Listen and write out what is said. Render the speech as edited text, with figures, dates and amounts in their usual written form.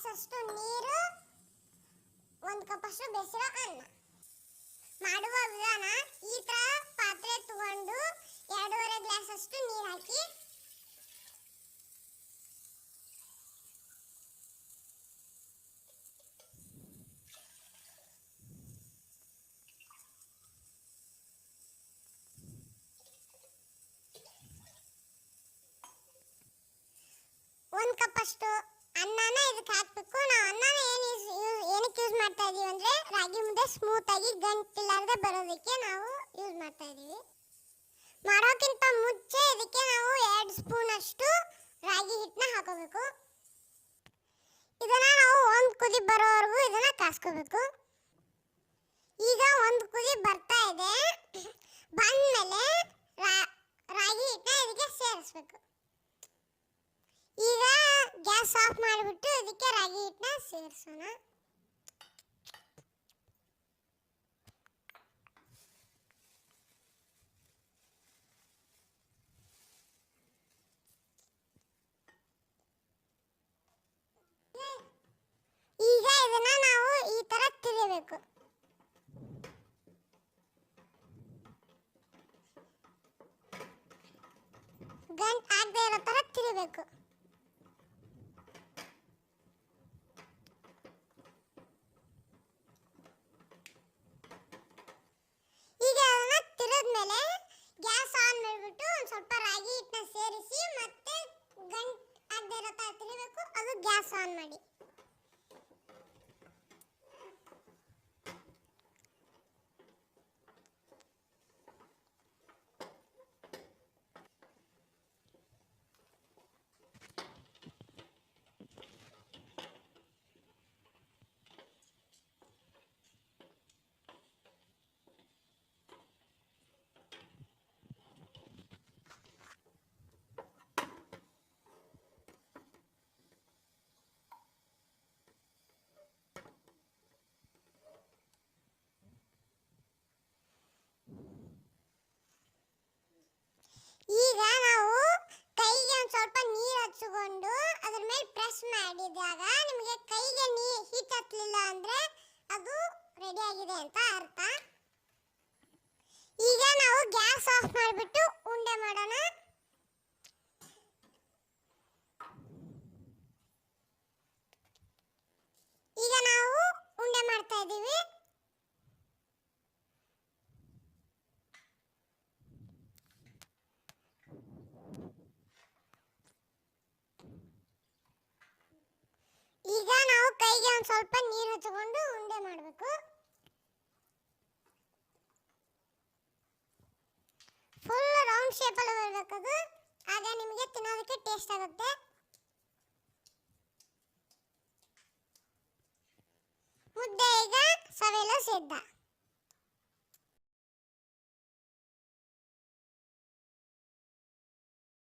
Glass ಅಷ್ಟು ನೀರು, 1 cup ಅಷ್ಟು ಬೇಯಿಸಿರೋ ಅನ್ನ. ಮಾಡುವ ವಿಧಾನ: ಈ ತರ ಪಾತ್ರೆ ತಗೊಂಡು 2.5 ಗ್ಲಾಸ್ ಅಷ್ಟು ನೀರು ಹಾಕಿ ಒಂದು ಕಪ್ ಅಷ್ಟು ಅನ್ನನ ಇದಕ್ಕೆ ಹಾಕಬೇಕು. ನಾವು ಅನ್ನನ ಏನಕ್ಕೆ ಯೂಸ್ ಮಾಡ್ತಾ ಇದೀವಿ ಅಂದ್ರೆ ರಾಗಿ ಮುದ್ದೆ ಸ್ಮೂತ್ ಆಗಿ ಗಂಟಿಲ್ಲಾರದೆ ಬರೋದಕ್ಕೆ ನಾವು ಯೂಸ್ ಮಾಡ್ತಾ ಇದೀವಿ. ಮಾಡೋಕ್ಕಿಂತ ಮುಂಚೆ ಇದಕ್ಕೆ ನಾವು 2 ಸ್ಪೂನ್ ಅಷ್ಟು ರಾಗಿ ಹಿಟ್ಟನ್ನ ಹಾಕೋಬೇಕು. ಇದನ್ನ ನಾವು 1 ಕುದಿ ಬರೋವರೆಗೂ ಇದನ್ನ ಕಾಸ್ಕೋಬೇಕು. ಈಗ 1 ಕುದಿ ಬರ್ತಾ ಇದೆ. ಬಂದ್ಮೇಲೆ ರಾಗಿ ಹಿಟ್ಟನ್ನ ಇದಕ್ಕೆ ಸೇರಿಸಬೇಕು. ಈಗ ಗ್ಯಾಸ್ ಆಫ್ ಮಾಡಿಬಿಟ್ಟು ಇದಕ್ಕೆ ರಾಗಿ ಹಿಟ್ಟನ್ನ ಸೇರಿಸೋಣ. ಈಗ ಇದನ್ನ ನಾವು ಈ ತರ ತಿರುಗಬೇಕು. ಗಂಟು ಆಗದೆ ಇರೋ ತರ ತಿರುಗಬೇಕು. ತಿರುದ್ಮೇಲೆ ಗ್ಯಾಸ್ ಆನ್ ಮಾಡಿಬಿಟ್ಟು ಒಂದು ಸ್ವಲ್ಪ ರಾಗಿ ಹಿಟ್ಟನ್ನ ಸೇರಿಸಿ ಮತ್ತೆ ಗಂಟು ಆಗದೆ ಇರೋ ತರ ತಿರುಗಬೇಕು. ಅದು ಗ್ಯಾಸ್ ಆನ್ ಮಾಡಿ. ಈಗ ನಾವು ಕೈಗೆ ಒಂದು ಸ್ವಲ್ಪ ನೀರು ಹಚ್ಚಿಕೊಂಡು ಅದ್ರ ಮೇಲೆ ಪ್ರೆಸ್ ಮಾಡಿದಾಗ ನಿಮಗೆ ಕೈಗೆ ಹಿಟ್ಟು ಹತ್ತಲಿಲ್ಲ ಅಂದ್ರೆ ಅದು ರೆಡಿ ಆಗಿದೆ ಅಂತ ಅರ್ಥ. ಈಗ ನಾವು ಗ್ಯಾಸ್ ಆಫ್ ಮಾಡಿಬಿಟ್ಟು ಉಂಡೆ ಮಾಡೋಣ. ಈಗ ನಾವು ಉಂಡೆ ಮಾಡ್ತಾ ಇದ್ದೀವಿ. ಈಗ ನಾವು ಕೈಗೆ ಒಂದು ಸ್ವಲ್ಪ ನೀರು ಹಚ್ಚಿಕೊಂಡು ಉಂಡೆ ಮಾಡಬೇಕು. ಫುಲ್ ರೌಂಡ್ ಶೇಪಲ್ಲಿ ಬರಬೇಕದು, ಆಗ ನಿಮಗೆ ತಿನ್ನೋದಕ್ಕೆ ಟೇಸ್ಟ್ ಆಗುತ್ತೆ. ಮುದ್ದೆ ಈಗ ಸವಿಯಲು ಸಿದ್ಧ.